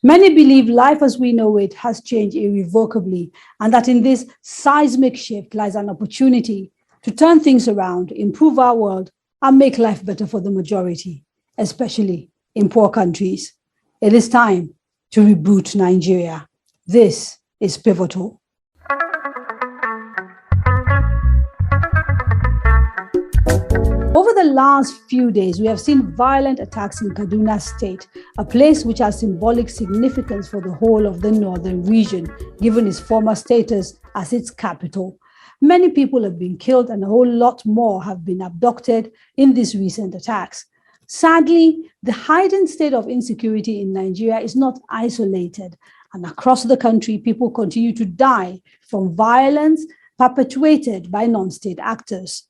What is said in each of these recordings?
Many believe life as we know it has changed irrevocably, and that in this seismic shift lies an opportunity to turn things around, improve our world, and make life better for the majority, especially in poor countries. It is time to reboot Nigeria. This is Pivotal. Over the last few days, we have seen violent attacks in Kaduna State, a place which has symbolic significance for the whole of the northern region, given its former status as its capital. Many people have been killed and a whole lot more have been abducted in these recent attacks. Sadly, the heightened state of insecurity in Nigeria is not isolated, and across the country, people continue to die from violence perpetuated by non-state actors.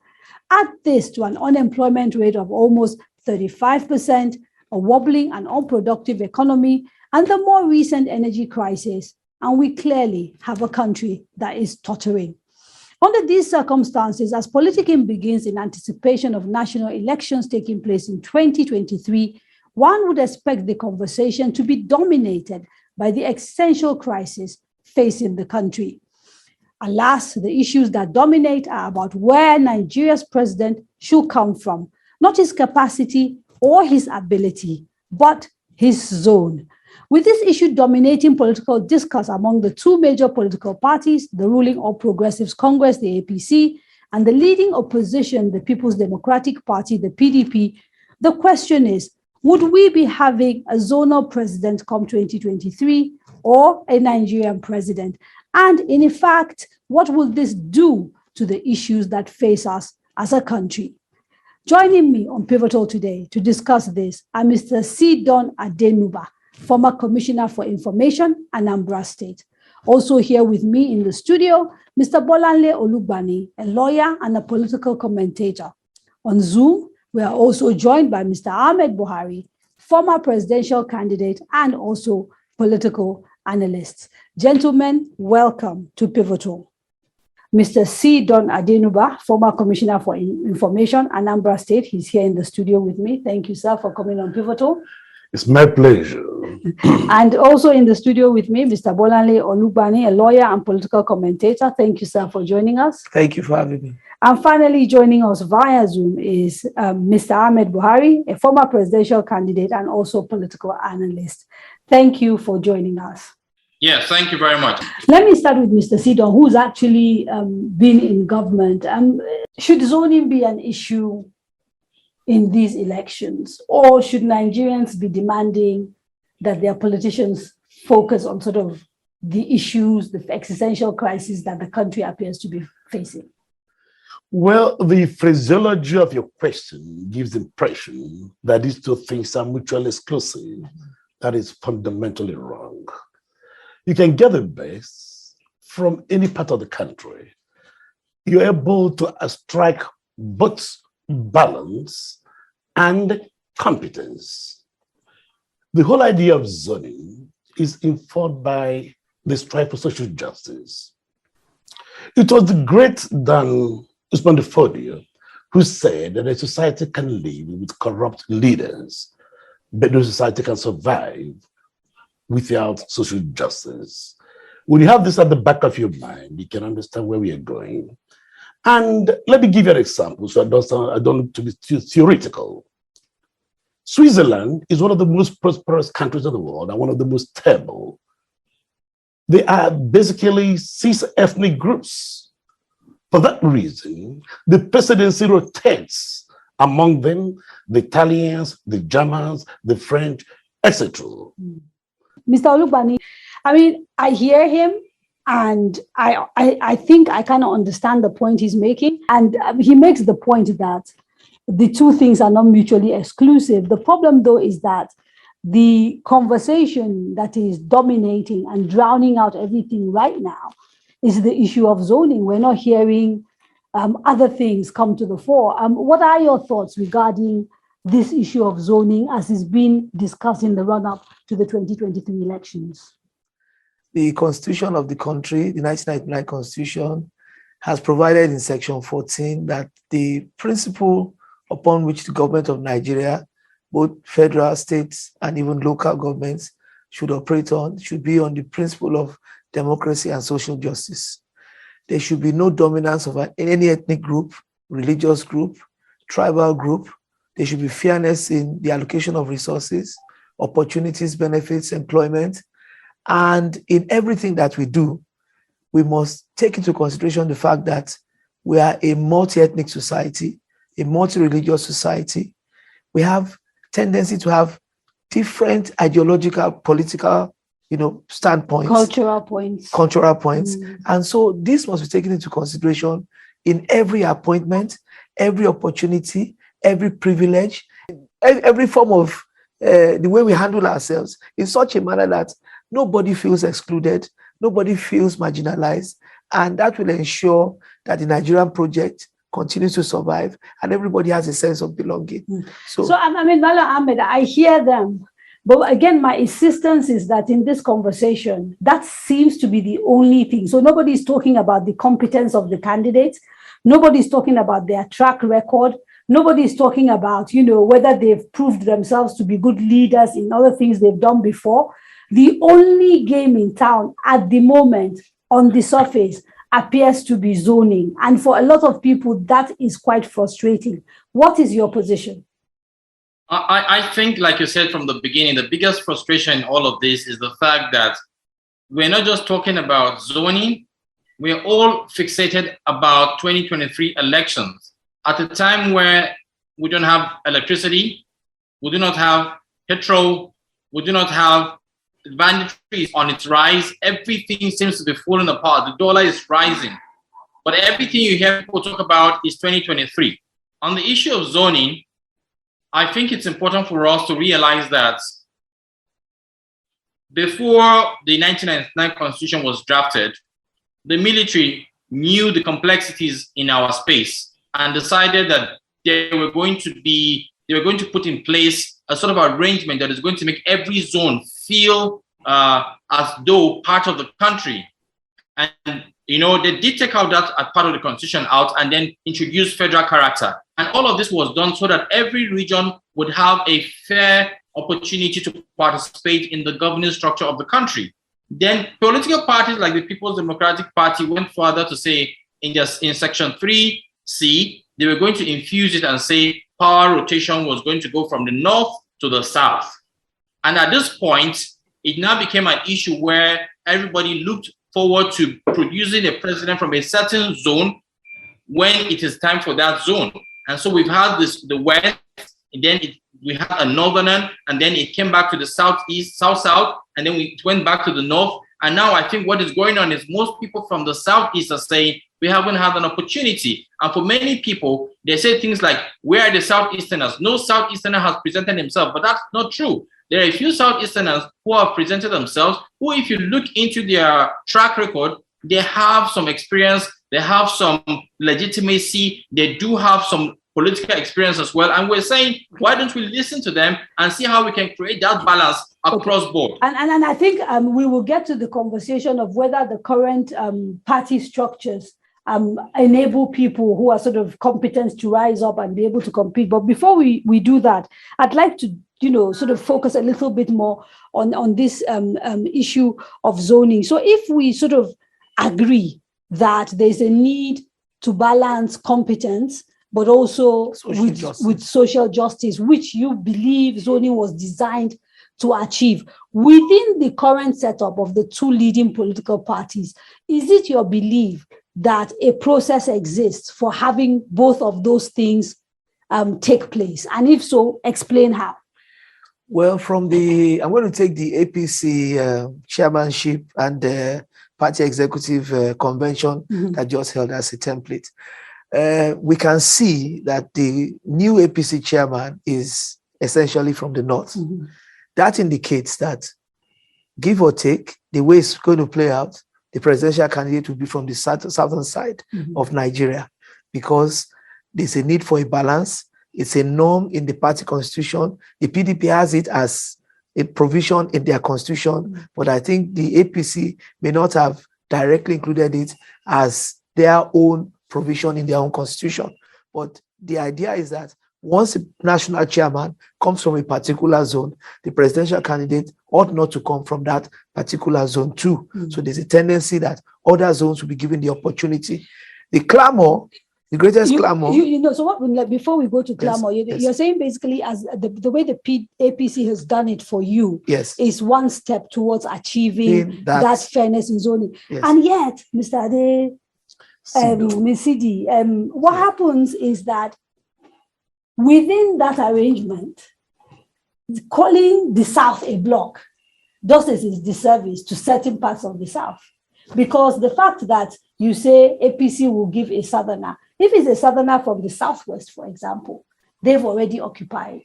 Add this to an unemployment rate of almost 35%, a wobbling and unproductive economy, and the more recent energy crisis, and we clearly have a country that is tottering. Under these circumstances, as politicking begins in anticipation of national elections taking place in 2023, one would expect the conversation to be dominated by the existential crisis facing the country. Alas, the issues that dominate are about where Nigeria's president should come from, not his capacity or his ability, but his zone. With this issue dominating political discourse among the two major political parties, the ruling All Progressives Congress, the APC, and the leading opposition, the People's Democratic Party, the PDP, the question is, would we be having a zonal president come 2023 or a Nigerian president? And in fact, what will this do to the issues that face us as a country? Joining me on Pivotal today to discuss this are Mr. Sidon Adenuba, former Commissioner for Information, Anambra State. Also here with me in the studio, Mr. Bolanle Olugbani, a lawyer and a political commentator. On Zoom, we are also joined by Mr. Ahmed Buhari, former presidential candidate and also political analyst. Gentlemen, welcome to Pivotal. Mr. Sidon Adenuba, former Commissioner for Information, Anambra State. He's here in the studio with me. Thank you, sir, for coming on Pivotal. It's my pleasure. And also in the studio with me, Mr. Bolanle Olugbani, a lawyer and political commentator. Thank you, sir, for joining us. Thank you for having me. And finally, joining us via Zoom is Mr. Ahmed Buhari, a former presidential candidate and also political analyst. Thank you for joining us. Yeah, thank you very much. Let me start with Mr. Sidon, who's actually been in government. Should zoning be an issue in these elections, or should Nigerians be demanding that their politicians focus on sort of the issues, the existential crisis that the country appears to be facing? Well, the phraseology of your question gives the impression that these two things are mutually exclusive. That is fundamentally wrong. You can get the best from any part of the country. You're able to strike both balance and competence. The whole idea of zoning is informed by the strive for social justice. It was the great Dan Usman Fodio who said that a society can live with corrupt leaders, but no society can survive without social justice. When you have this at the back of your mind, you can understand where we are going. And let me give you an example so I don't look to be too theoretical. Switzerland is one of the most prosperous countries in the world and one of the most stable. They are basically 6 ethnic groups. For that reason, the presidency rotates among them, the Italians, the Germans, the French, etc. Mr. Olugbani, I mean, I hear him and I think I kind of understand the point he's making. And he makes the point that the two things are not mutually exclusive. The problem, though, is that the conversation that is dominating and drowning out everything right now is the issue of zoning. We're not hearing other things come to the fore. What are your thoughts regarding this issue of zoning as is being discussed in the run-up to the 2023 elections? The constitution of the country, the 1999 constitution, has provided in section 14 that the principle upon which the government of Nigeria, both federal, states, and even local governments, should operate on should be on the principle of democracy and social justice. There should be no dominance of any ethnic group, religious group, tribal group. There should be fairness in the allocation of resources, opportunities, benefits, employment. And in everything that we do, we must take into consideration the fact that we are a multi-ethnic society, a multi-religious society. We have tendency to have different ideological, political, standpoints. Cultural points. And so this must be taken into consideration in every appointment, every opportunity, every privilege, every form of the way we handle ourselves in such a manner that nobody feels excluded, nobody feels marginalized, and that will ensure that the Nigerian project continues to survive and everybody has a sense of belonging. So I mean, Malam Ahmed, I hear them. But again, my insistence is that in this conversation, that seems to be the only thing. So nobody's talking about the competence of the candidates. Nobody's talking about their track record. Nobody's talking about, whether they've proved themselves to be good leaders in other things they've done before. The only game in town at the moment on the surface appears to be zoning. And for a lot of people, that is quite frustrating. What is your position? I think, like you said from the beginning, the biggest frustration in all of this is the fact that we're not just talking about zoning, we're all fixated about 2023 elections at a time where we don't have electricity, we do not have petrol, we do not have banditry on its rise. Everything seems to be falling apart. The dollar is rising. But everything you hear people talk about is 2023. On the issue of zoning, I think it's important for us to realize that before the 1999 Constitution was drafted, the military knew the complexities in our space and decided that they were going to put in place a sort of arrangement that is going to make every zone feel as though part of the country. And they did take out that as part of the Constitution out and then introduce federal character. And all of this was done so that every region would have a fair opportunity to participate in the governing structure of the country. Then political parties like the People's Democratic Party went further to say in Section 3C, they were going to infuse it and say power rotation was going to go from the north to the south. And at this point, it now became an issue where everybody looked forward to producing a president from a certain zone when it is time for that zone. And so we've had the West, and then we had a Northern, and then it came back to the Southeast, South, and then it went back to the North. And now I think what is going on is most people from the Southeast are saying, we haven't had an opportunity. And for many people, they say things like, where are the Southeasterners? No Southeasterner has presented himself, but that's not true. There are a few Southeasterners who have presented themselves, who, if you look into their track record, they have some experience, they have some legitimacy, they do have some political experience as well. And we're saying, why don't we listen to them and see how we can create that balance across board? And I think we will get to the conversation of whether the current party structures enable people who are sort of competent to rise up and be able to compete. But before we do that, I'd like to sort of focus a little bit more on this issue of zoning. So if we sort of agree that there's a need to balance competence, but also with social justice, which you believe zoning was designed to achieve, within the current setup of the two leading political parties, is it your belief that a process exists for having both of those things take place? And if so, explain how. Well, I'm going to take the APC chairmanship and the party executive convention that just held as a template. We can see that the new APC chairman is essentially from the north. That indicates that, give or take, the way it's going to play out, the presidential candidate will be from the southern side of Nigeria, because there's a need for a balance. It's a norm in the party constitution. The PDP has it as a provision in their constitution, but I think the APC may not have directly included it as their own provision in their own constitution. But the idea is that once a national chairman comes from a particular zone, the presidential candidate ought not to come from that particular zone too. So there's a tendency that other zones will be given the opportunity. The clamor, the greatest clamor. So what? Like, before we go to clamor, you're saying basically, as the way the APC has done it for you, is one step towards achieving that fairness in zoning. And yet, Mr. Ade, Sidi, what happens is that within that arrangement, calling the South a bloc does a disservice to certain parts of the South. Because the fact that you say APC will give a Southerner, if it's a Southerner from the Southwest, for example, they've already occupied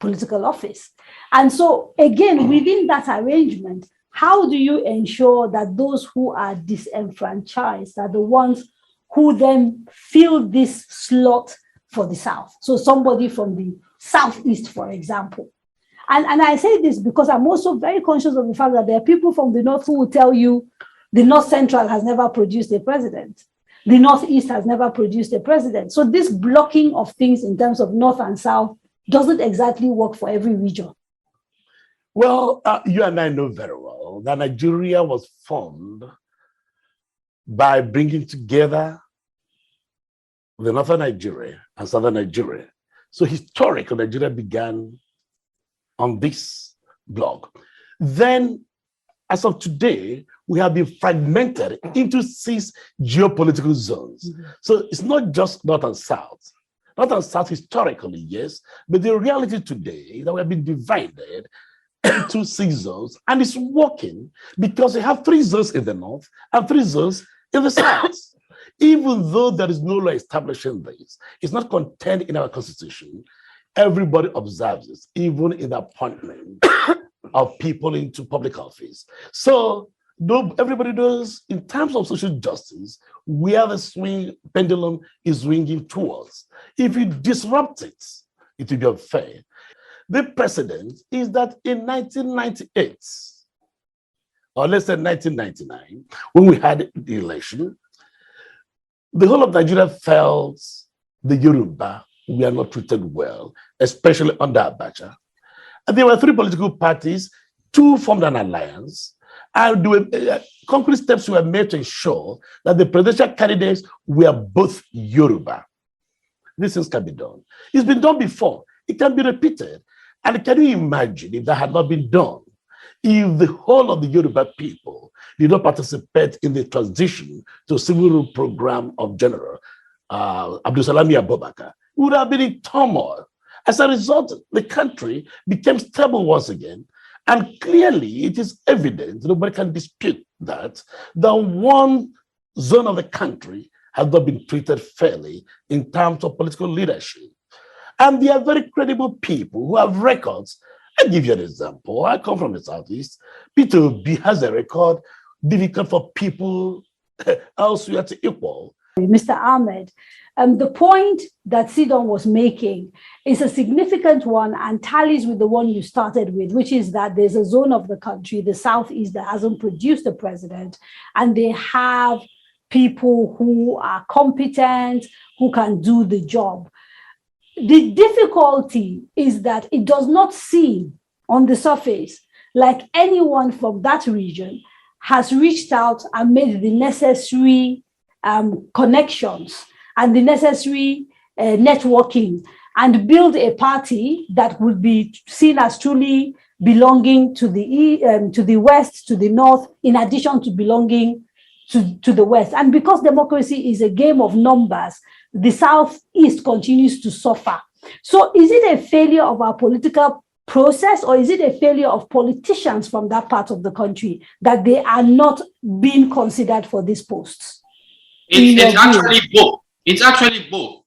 political office. And so, again, within that arrangement, how do you ensure that those who are disenfranchised are the ones who then fill this slot for the South? So somebody from the Southeast, for example. And I say this because I'm also very conscious of the fact that there are people from the North who will tell you the North Central has never produced a president. The Northeast has never produced a president. So this blocking of things in terms of North and South doesn't exactly work for every region. Well, you and I know very well that Nigeria was formed by bringing together the Northern Nigeria and Southern Nigeria. So historically, Nigeria began on this block. Then, as of today, we have been fragmented into 6 geopolitical zones. So it's not just North and South. North and South historically, yes, but the reality today is that we have been divided into 6 zones, and it's working because we have 3 zones in the North and 3 zones in the South. Even though there is no law establishing this, it's not contained in our constitution. Everybody observes this, even in the appointment of people into public office. So everybody knows, in terms of social justice, where the pendulum is swinging towards. If you disrupt it, it will be unfair. The precedent is that in 1998, or let's say 1999, when we had the election, the whole of Nigeria felt the Yoruba were not treated well, especially under Abacha. And there were 3 political parties, 2 formed an alliance, and concrete steps were made to ensure that the presidential candidates were both Yoruba. These things can be done. It's been done before. It can be repeated. And can you imagine if that had not been done? If the whole of the Yoruba people did not participate in the transition to a civil rule program of General Abdulsalami Abubakar, it would have been in turmoil. As a result, the country became stable once again. And clearly, it is evident, nobody can dispute that one zone of the country has not been treated fairly in terms of political leadership. And they are very credible people who have records. I'll give you an example. I come from the Southeast. Peter Obi has a record difficult for people elsewhere to equal. Mr. Ahmed, the point that Sidon was making is a significant one and tallies with the one you started with, which is that there's a zone of the country, the Southeast, that hasn't produced a president, and they have people who are competent, who can do the job. The difficulty is that it does not seem on the surface like anyone from that region has reached out and made the necessary connections and the necessary networking and build a party that would be seen as truly belonging to the West, to the North, in addition to belonging to the West. And because democracy is a game of numbers, the Southeast continues to suffer. So is it a failure of our political process, or is it a failure of politicians from that part of the country that they are not being considered for these posts? It's actually both. It's actually both.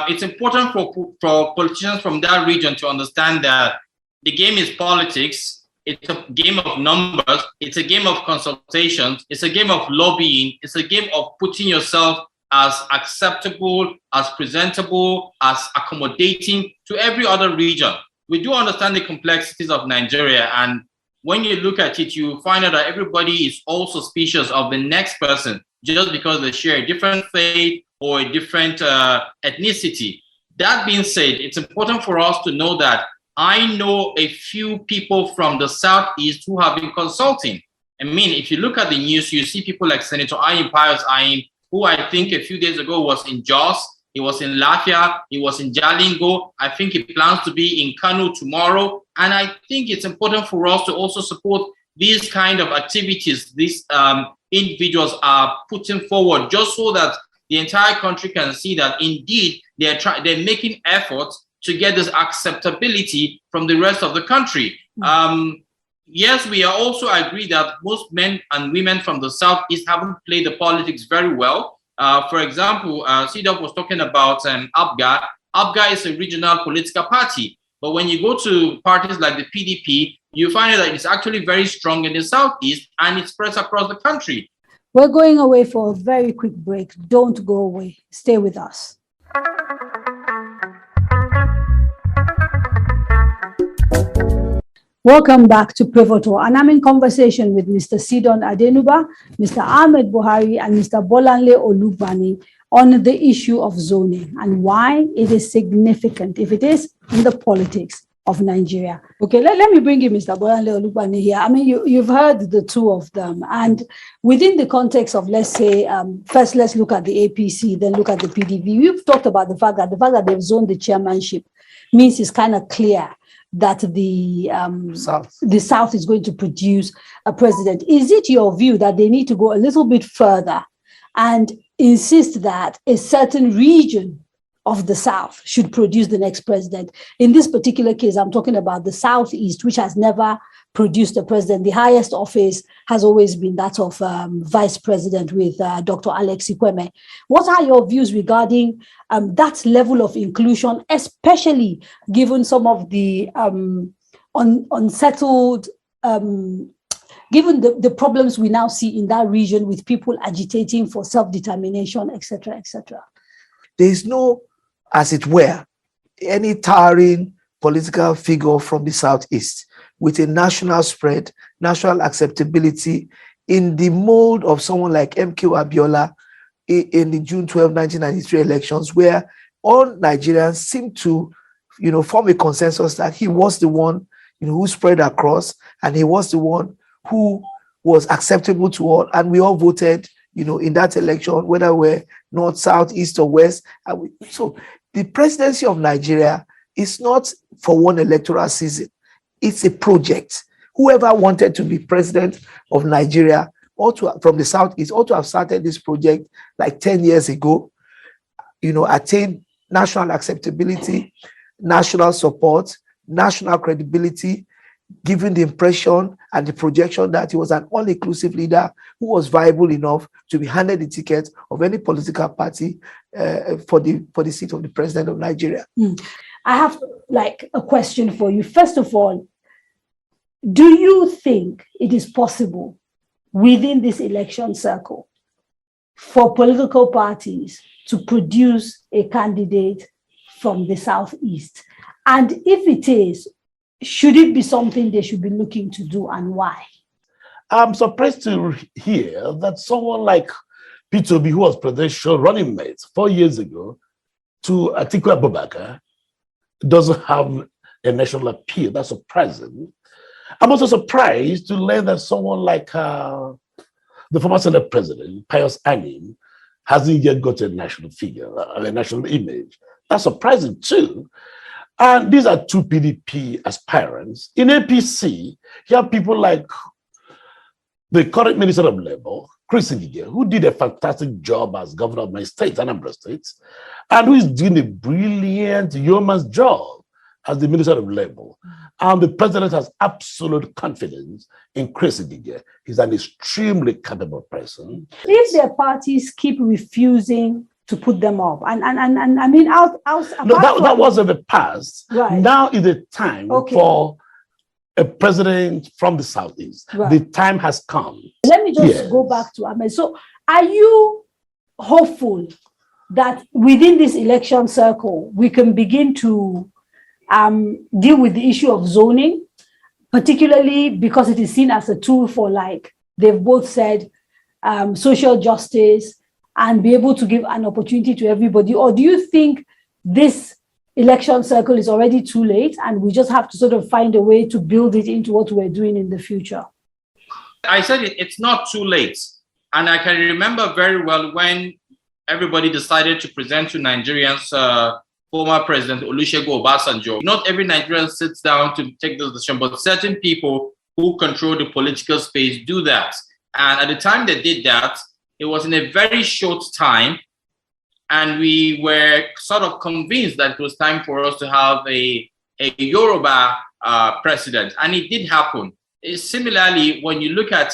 It's important for politicians from that region to understand that the game is politics. It's a game of numbers. It's a game of consultations. It's a game of lobbying. It's a game of putting yourself as acceptable, as presentable, as accommodating to every other region. We do understand the complexities of Nigeria, and when you look at it, you find out that everybody is all suspicious of the next person just because they share a different faith or a different ethnicity. That being said, it's important for us to know that I know a few people from the Southeast who have been consulting. I mean, if you look at the news, you see people like Senator Ayim Pius Ayim, who I think a few days ago was in Jos, he was in Lafia, he was in Jalingo. I think he plans to be in Kano tomorrow. And I think it's important for us to also support these kind of activities these individuals are putting forward, just so that the entire country can see that indeed they're making efforts to get this acceptability from the rest of the country. Yes, we are also agree that most men and women from the Southeast haven't played the politics very well. For example, CDOP was talking about APGA. APGA is a regional political party. But when you go to parties like the PDP, you find that it's actually very strong in the Southeast and it spreads across the country. We're going away for a very quick break. Don't go away. Stay with us. Welcome back to Pivotal, and I'm in conversation with Mr. Sidon Adenuba, Mr. Ahmed Buhari, and Mr. Bolanle Olugbani on the issue of zoning and why it is significant, if it is, in the politics of Nigeria. Okay, let me bring you Mr. Bolanle Olugbani here. I mean, you've heard the two of them, and within the context of, let's say, first let's look at the APC, then look at the PDP. We've talked about the fact that they've zoned the chairmanship means it's kind of clear that the South is going to produce a president. Is it your view that they need to go a little bit further and insist that a certain region of the South should produce the next president? In this particular case, I'm talking about the Southeast, which has never produced a president. The highest office has always been that of vice president with Dr. Alex Ikweme. What are your views regarding that level of inclusion, especially given some of the unsettled, given the problems we now see in that region with people agitating for self-determination, etc., etc.? There is no, as it were, any towering political figure from the Southeast with a national spread, national acceptability in the mold of someone like MK Abiola in the June 12, 1993 elections, where all Nigerians seem to, form a consensus that he was the one, who spread across, and he was the one who was acceptable to all, and we all voted, in that election, whether we're north, south, east, or west. So the presidency of Nigeria is not for one electoral season. It's a project. Whoever wanted to be president of Nigeria from the Southeast ought to have started this project like 10 years ago, attained national acceptability, national support, national credibility, given the impression and the projection that he was an all-inclusive leader who was viable enough to be handed the ticket of any political party for the seat of the president of Nigeria. I have a question for you. First of all, do you think it is possible within this election circle for political parties to produce a candidate from the Southeast? And if it is, should it be something they should be looking to do, and why? I'm surprised to hear that someone like Peter Obi, who was presidential running mate 4 years ago to Atiku Abubakar, doesn't have a national appeal. That's surprising. I'm also surprised to learn that someone like the former Senate President, Pius Ayim, hasn't yet got a national figure, a national image. That's surprising too. And these are two PDP aspirants. In APC, you have people like the current Minister of Labour, Chris Ngige, who did a fantastic job as governor of my state, Anambra State, and who is doing a brilliant yeoman's job as the Minister of Labour. And the president has absolute confidence in Chris Ngige. He's an extremely capable person. If their parties keep refusing to put them up, and I mean, that was in the past. Right. Now is the time for a president from the Southeast. Right. The time has come. Let me just go back to Ahmed. So are you hopeful that within this election circle, we can begin to deal with the issue of zoning, particularly because it is seen as a tool for, they've both said, social justice, and be able to give an opportunity to everybody? Or do you think this election cycle is already too late, and we just have to sort of find a way to build it into what we're doing in the future? I said it's not too late. And I can remember very well when everybody decided to present to Nigerians former President Olusegun Obasanjo. Not every Nigerian sits down to take this decision, but certain people who control the political space do that. And at the time they did that, it was in a very short time. And we were sort of convinced that it was time for us to have a Yoruba president. And it did happen. Similarly, when you look at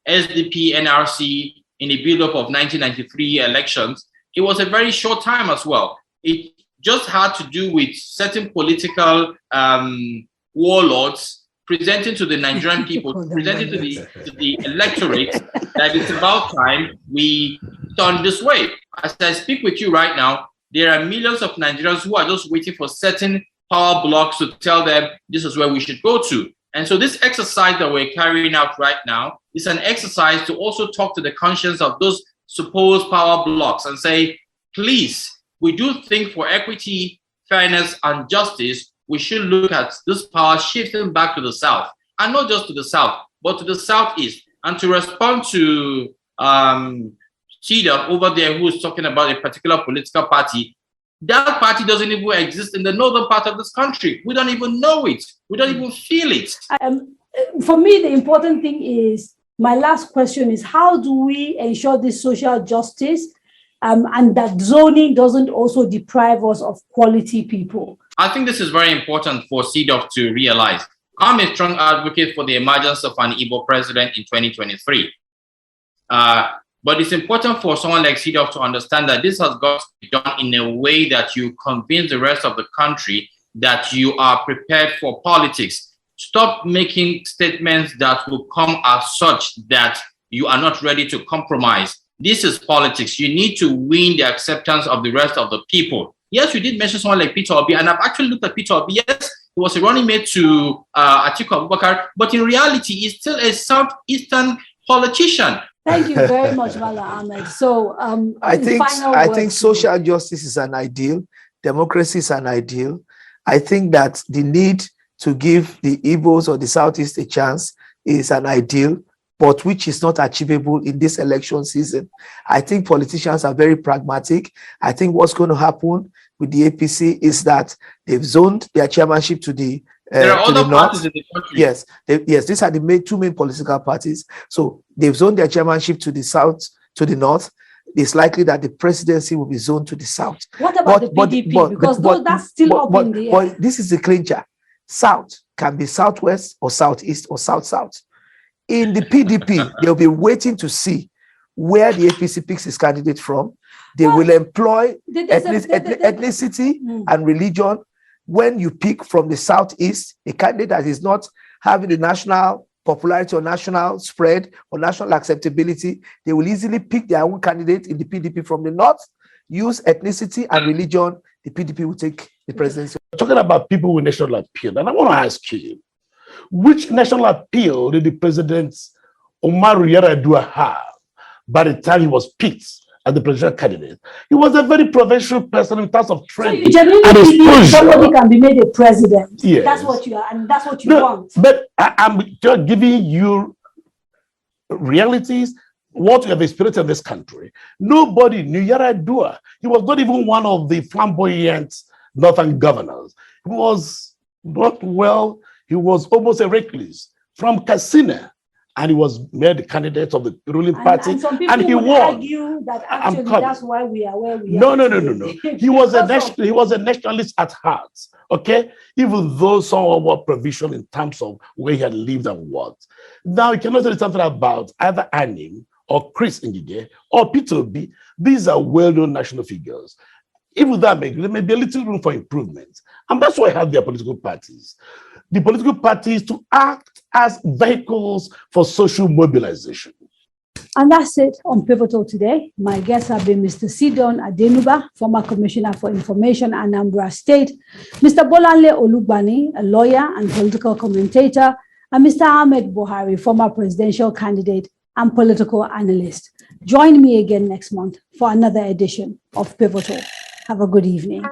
SDP, NRC in the build-up of 1993 elections, it was a very short time as well. It just had to do with certain political warlords presenting to the Nigerian people, presenting to the electorate that it's about time we turn this way. As I speak with you right now, there are millions of Nigerians who are just waiting for certain power blocks to tell them this is where we should go to. And so this exercise that we're carrying out right now is an exercise to also talk to the conscience of those supposed power blocks and say, please, we do think for equity, fairness, and justice, we should look at this power shifting back to the South, and not just to the South, but to the Southeast. And to respond to Chidom over there, who is talking about a particular political party, that party doesn't even exist in the northern part of this country. We don't even know it. We don't even feel it. For me, the important thing is, my last question is, how do we ensure this social justice and that zoning doesn't also deprive us of quality people? I think this is very important for CDOF to realize. I'm a strong advocate for the emergence of an Igbo president in 2023. But it's important for someone like CDOF to understand that this has got to be done in a way that you convince the rest of the country that you are prepared for politics. Stop making statements that will come as such that you are not ready to compromise. This is politics. You need to win the acceptance of the rest of the people. Yes, you did mention someone like Peter Obi, and I've actually looked at Peter Obi. Yes, he was a running mate to Atiku Abubakar, but in reality, he's still a Southeastern politician. Thank you very much, Mala Ahmed. So I think social justice is an ideal. Democracy is an ideal. I think that the need to give the Igbos or the Southeast a chance is an ideal, but which is not achievable in this election season. I think politicians are very pragmatic. I think what's going to happen with the APC is that they've zoned their chairmanship to the there are other parties in the country. Yes, these are the two main political parties. So they've zoned their chairmanship to the south, to the north. It's likely that the presidency will be zoned to the south. What about the PDP? Because that's still up in the air. But this is the clincher. South can be southwest or southeast or south-south. In the PDP, they'll be waiting to see where the APC picks its candidate from. They will employ ethnicity and religion. When you pick from the southeast, a candidate that is not having the national popularity or national spread or national acceptability, they will easily pick their own candidate in the PDP from the north, use ethnicity and religion. The PDP will take the presidency. Talking about people with national appeal, and I want to ask you, which national appeal did the president Umaru Yar'Adua have by the time he was picked as the presidential candidate? He was a very provincial person in terms of training. So you genuinely believe somebody can be made a president? Yes. That's what you are, and that's what you want. But I'm just giving you realities, what we have experienced in this country. Nobody knew Yar'Adua. He was not even one of the flamboyant northern governors. He was not well. He was almost a recluse from Katsina, and he was made the candidate of the ruling party, and some people he would won. argue that actually that's why we are where we are. No. He was a nationalist at heart. Okay, even though some were provisional in terms of where he had lived and what. Now you cannot say something about either Anim or Chris Ngige or Peter Obi. These are well-known national figures. Even that there may be a little room for improvement, and that's why I have their political parties. The political parties to act as vehicles for social mobilization. And that's it on Pivotal today. My guests have been Mr. Sidon Adenuba, former Commissioner for Information, Anambra State, Mr. Bolanle Olugbani, a lawyer and political commentator, and Mr. Ahmed Buhari, former presidential candidate and political analyst. Join me again next month for another edition of Pivotal. Have a good evening.